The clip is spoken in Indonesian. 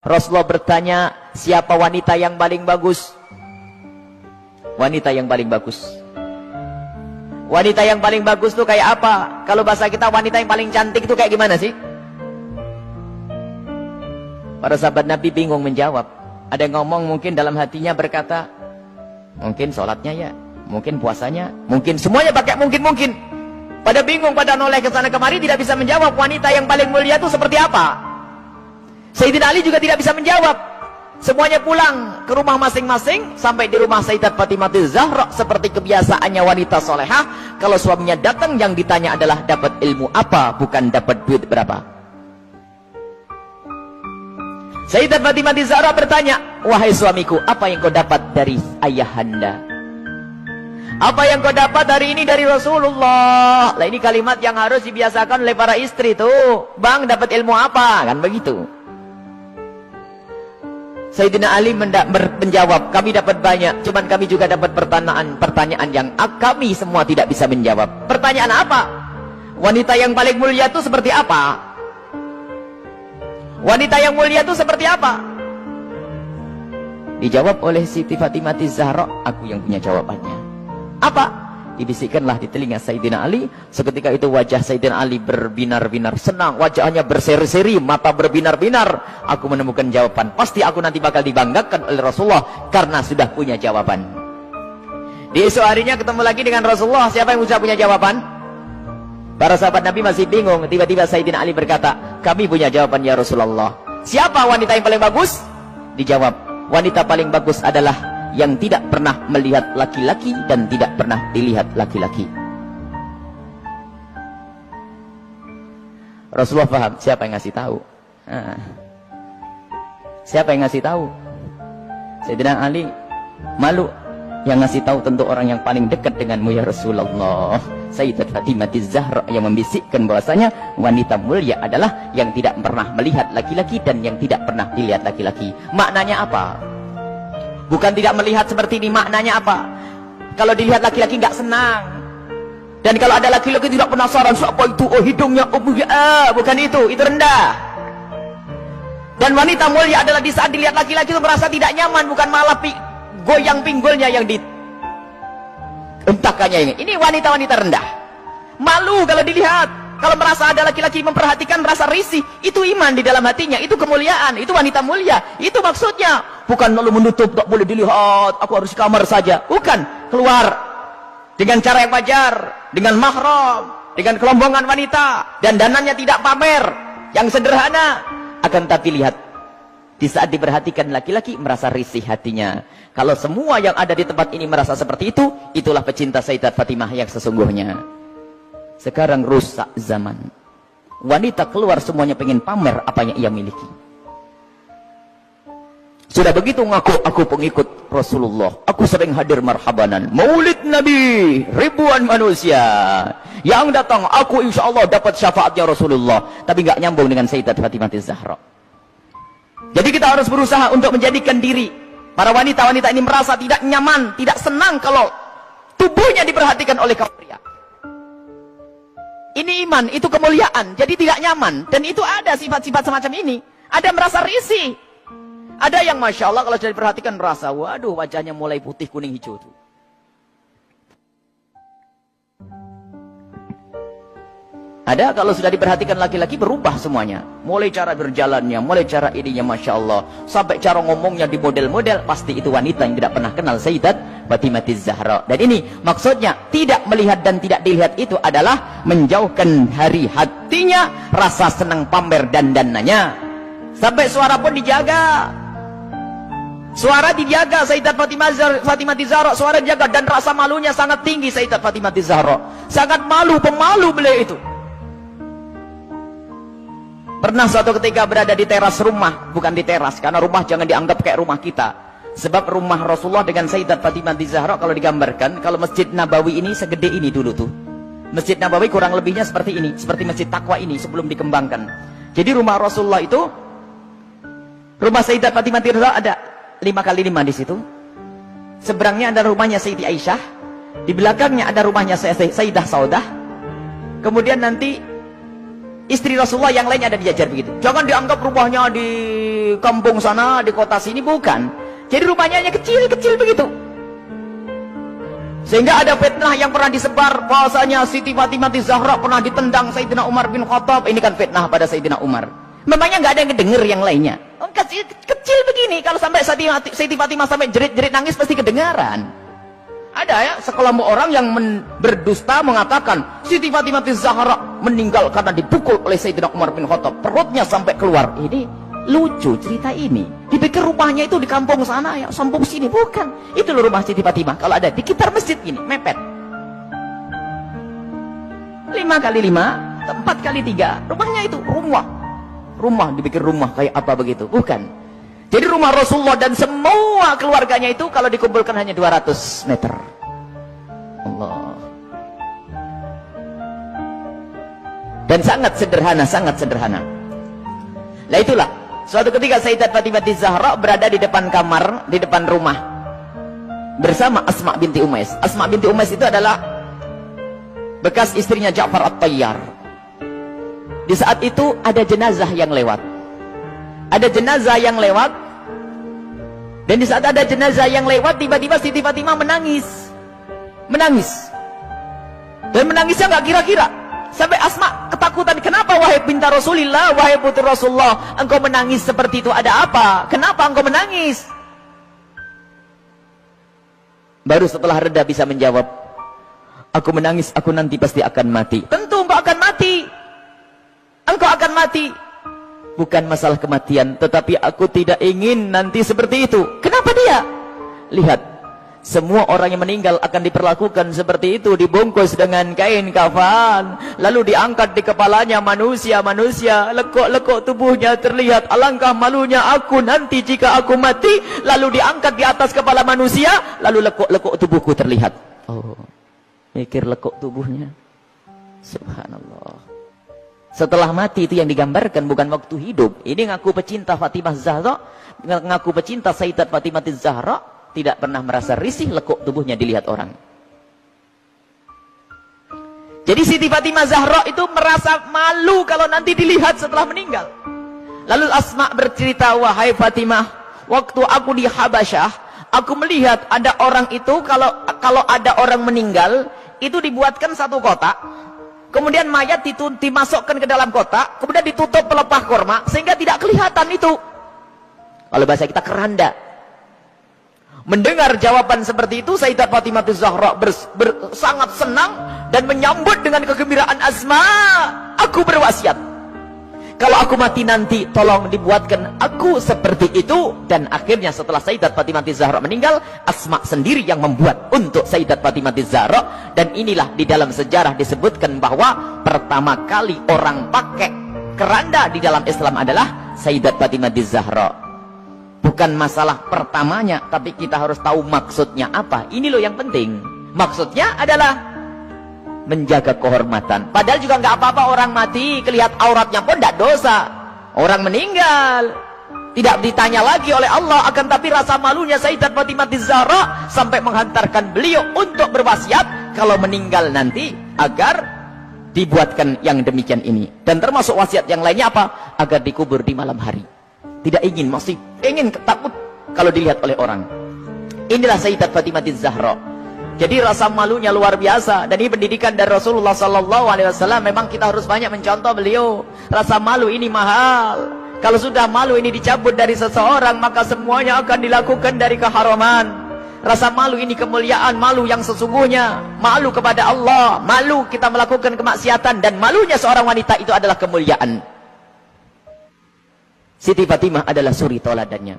Rasulullah bertanya, siapa wanita yang paling bagus? Wanita yang paling bagus. Wanita yang paling bagus itu kayak apa? Kalau bahasa kita, wanita yang paling cantik itu kayak gimana sih? Para sahabat Nabi bingung menjawab. Ada yang ngomong mungkin dalam hatinya berkata, mungkin sholatnya ya, mungkin puasanya, mungkin semuanya pakai mungkin. Pada bingung, pada noleh ke sana kemari, tidak bisa menjawab wanita yang paling mulia itu seperti apa. Sayyidina Ali juga tidak bisa menjawab. Semuanya pulang ke rumah masing-masing. Sampai di rumah Sayyidat Fatimah Zahra, seperti kebiasaannya wanita solehah, kalau suaminya datang yang ditanya adalah dapat ilmu apa, bukan dapat duit berapa. Sayyidat Fatimah Zahra bertanya, wahai suamiku, apa yang kau dapat dari ayahanda? Apa yang kau dapat hari ini dari Rasulullah? Lah ini kalimat yang harus dibiasakan oleh para istri tuh. Bang, dapat ilmu apa? Kan begitu. Sayyidina Ali menjawab, kami dapat banyak, cuman kami juga dapat pertanyaan yang kami semua tidak bisa menjawab. Pertanyaan apa? Wanita yang paling mulia itu seperti apa? Wanita yang mulia itu seperti apa? Dijawab oleh Siti Fatimah Zahra, aku yang punya jawabannya. Apa? Dibisikkanlah di telinga Sayyidina Ali. Seketika itu wajah Sayyidina Ali berbinar-binar senang, wajahnya berseri-seri, mata berbinar-binar. Aku menemukan jawaban. Pasti aku nanti bakal dibanggakan oleh Rasulullah karena sudah punya jawaban. Di esok harinya ketemu lagi dengan Rasulullah. Siapa yang sudah punya jawaban? Para sahabat Nabi masih bingung. Tiba-tiba Sayyidina Ali berkata, kami punya jawaban ya Rasulullah. Siapa wanita yang paling bagus? Dijawab, wanita paling bagus adalah yang tidak pernah melihat laki-laki dan tidak pernah dilihat laki-laki. Rasulullah paham siapa yang ngasih tahu. Siapa yang ngasih tahu? Sayyidina Ali malu. Yang ngasih tahu tentu orang yang paling dekat denganmu ya Rasulullah. Sayyidat Fatimah Zahra yang membisikkan bahwasanya wanita mulia adalah yang tidak pernah melihat laki-laki dan yang tidak pernah dilihat laki-laki. Maknanya apa? Bukan tidak melihat seperti ini, maknanya apa? Kalau dilihat laki-laki nggak senang. Dan kalau ada laki-laki tidak penasaran, siapa itu? Oh hidungnya, oh bukan itu rendah. Dan wanita mulia adalah di saat dilihat laki-laki itu merasa tidak nyaman, bukan malah goyang pinggulnya yang dientakannya ini. Ini wanita-wanita rendah. Malu kalau dilihat. Kalau merasa ada laki-laki memperhatikan, merasa risih, itu iman di dalam hatinya, itu kemuliaan, itu wanita mulia, itu maksudnya. Bukan lalu menutup, tak boleh dilihat, aku harus di kamar saja. Bukan, keluar dengan cara yang wajar, dengan mahram, dengan kelombongan wanita, dan danannya tidak pamer, yang sederhana. Akan tapi lihat, di saat diperhatikan laki-laki merasa risih hatinya. Kalau semua yang ada di tempat ini merasa seperti itu, itulah pecinta Sayyidat Fatimah yang sesungguhnya. Sekarang rusak zaman. Wanita keluar semuanya pengen pamer apa yang ia miliki. Sudah begitu ngaku, aku pengikut Rasulullah. Aku sering hadir marhabanan. Maulid Nabi, ribuan manusia yang datang. Aku insya Allah dapat syafaatnya Rasulullah. Tapi nggak nyambung dengan Sayyidat Fatimah Zahra. Jadi kita harus berusaha untuk menjadikan diri para wanita-wanita ini merasa tidak nyaman, tidak senang kalau tubuhnya diperhatikan oleh kaum pria. Ini iman, itu kemuliaan, jadi tidak nyaman. Dan itu ada sifat-sifat semacam ini. Ada merasa risih. Ada yang Masya Allah kalau sudah diperhatikan merasa, waduh wajahnya mulai putih, kuning, hijau tuh. Ada kalau sudah diperhatikan laki-laki berubah semuanya. Mulai cara berjalannya, mulai cara ininya Masya Allah. Sampai cara ngomongnya di model-model, pasti itu wanita yang tidak pernah kenal Sayyidat Fatimah Zahra. Dan ini maksudnya tidak melihat dan tidak dilihat itu adalah menjauhkan dari hatinya rasa senang pamer dan dananya. Sampai suara pun dijaga. Suara dijaga Sayyidat Fatimah Zahra, suara dijaga dan rasa malunya sangat tinggi Sayyidat Fatimah Zahra. Sangat malu, pemalu beliau itu. Pernah suatu ketika berada di teras rumah, bukan di teras, karena rumah jangan dianggap kayak rumah kita. Sebab rumah Rasulullah dengan Sayyidat Fatimah Zahra kalau digambarkan, kalau Masjid Nabawi ini segede ini dulu tuh. Masjid Nabawi kurang lebihnya seperti ini, seperti Masjid Taqwa ini sebelum dikembangkan. Jadi rumah Rasulullah itu, rumah Sayyidat Fatimah Zahra ada 5x5 di situ. Seberangnya ada rumahnya Sayyidi Aisyah, di belakangnya ada rumahnya Sayyidah Saudah. Kemudian nanti istri Rasulullah yang lainnya ada diajar begitu. Jangan dianggap rumahnya di kampung sana, di kota sini, bukan. Jadi rumahnya hanya kecil-kecil begitu. Sehingga ada fitnah yang pernah disebar bahwasanya Siti Fatimah Zahra pernah ditendang Sayyidina Umar bin Khattab. Ini kan fitnah pada Sayyidina Umar. Memangnya nggak ada yang dengar yang lainnya. Oh, kecil begini, kalau sampai Siti Fatimah sampai jerit-jerit nangis pasti kedengaran. Ada ya sekelompok orang yang berdusta mengatakan Siti Fatimah Zahra meninggal karena dipukul oleh Sayyidina Umar bin Khattab, perutnya sampai keluar. Ini lucu cerita ini. Dipikir rumahnya itu di kampung sana ya, kampung sini, bukan. Itu loh rumah Siti Fatimah. Kalau ada di sekitar masjid gini, mepet. 5 kali 5, 4 kali 3, rumahnya itu rumah dipikir rumah kayak apa begitu, bukan. Jadi rumah Rasulullah dan semua keluarganya itu kalau dikumpulkan hanya 200 meter. Allah. Dan sangat sederhana. Nah itulah, suatu ketika Sayyidat Fatimah Zahra berada di depan kamar, di depan rumah bersama Asma binti Umais. Asma binti Umais itu adalah bekas istrinya Ja'far At-Tayyar. Di saat itu ada jenazah yang lewat. Dan di saat ada jenazah yang lewat, tiba-tiba Siti Fatimah menangis. Dan menangisnya nggak kira-kira. Sampai Asma ketakutan. Kenapa wahai binti Rasulillah, wahai putri Rasulullah, engkau menangis seperti itu, ada apa? Kenapa engkau menangis? Baru setelah reda bisa menjawab, aku menangis, aku nanti pasti akan mati. Tentu engkau akan mati. Engkau akan mati. Bukan masalah kematian, tetapi aku tidak ingin nanti seperti itu. Kenapa dia? Lihat, semua orang yang meninggal akan diperlakukan seperti itu, dibungkus dengan kain kafan, lalu diangkat di kepalanya manusia, lekuk-lekuk tubuhnya terlihat. Alangkah malunya aku nanti jika aku mati, lalu diangkat di atas kepala manusia, lalu lekuk-lekuk tubuhku terlihat. Oh, mikir lekuk tubuhnya. Subhanallah. Setelah mati itu yang digambarkan, bukan waktu hidup. Ini ngaku pecinta Fatimah Zahra, ngaku pecinta Sayyidat Fatimah Zahra, tidak pernah merasa risih lekuk tubuhnya dilihat orang. Jadi Siti Fatimah Zahra itu merasa malu kalau nanti dilihat setelah meninggal. Lalu Asma bercerita, wahai Fatimah, waktu aku di Habasyah, aku melihat ada orang itu, kalau ada orang meninggal, itu dibuatkan satu kotak. Kemudian mayat dimasukkan ke dalam kotak, kemudian ditutup pelepah korma, sehingga tidak kelihatan itu. Kalau bahasa kita keranda. Mendengar jawaban seperti itu, Sayyidat Fatimah Zahra sangat senang dan menyambut dengan kegembiraan. Asma, aku berwasiat, kalau aku mati nanti, tolong dibuatkan aku seperti itu. Dan akhirnya setelah Sayyidat Fatimah Zahra meninggal, Asma sendiri yang membuat untuk Sayyidat Fatimah Zahra. Dan inilah di dalam sejarah disebutkan bahwa pertama kali orang pakai keranda di dalam Islam adalah Sayyidat Fatimah Zahra. Bukan masalah pertamanya, tapi kita harus tahu maksudnya apa. Ini loh yang penting. Maksudnya adalah menjaga kehormatan. Padahal juga nggak apa-apa orang mati, kelihat auratnya pun tidak dosa. Orang meninggal tidak ditanya lagi oleh Allah. Akan tapi rasa malunya Sayyidat Fatimah Zahra sampai menghantarkan beliau untuk berwasiat kalau meninggal nanti agar dibuatkan yang demikian ini. Dan termasuk wasiat yang lainnya apa? Agar dikubur di malam hari. Tidak ingin, masih ingin, takut kalau dilihat oleh orang. Inilah Sayyidat Fatimah Zahra. Jadi rasa malunya luar biasa. Dan ini pendidikan dari Rasulullah SAW. Memang kita harus banyak mencontoh beliau. Rasa malu ini mahal. Kalau sudah malu ini dicabut dari seseorang, maka semuanya akan dilakukan dari keharaman. Rasa malu ini kemuliaan, malu yang sesungguhnya. Malu kepada Allah, malu kita melakukan kemaksiatan. Dan malunya seorang wanita itu adalah kemuliaan. Siti Fatimah adalah suri toladannya.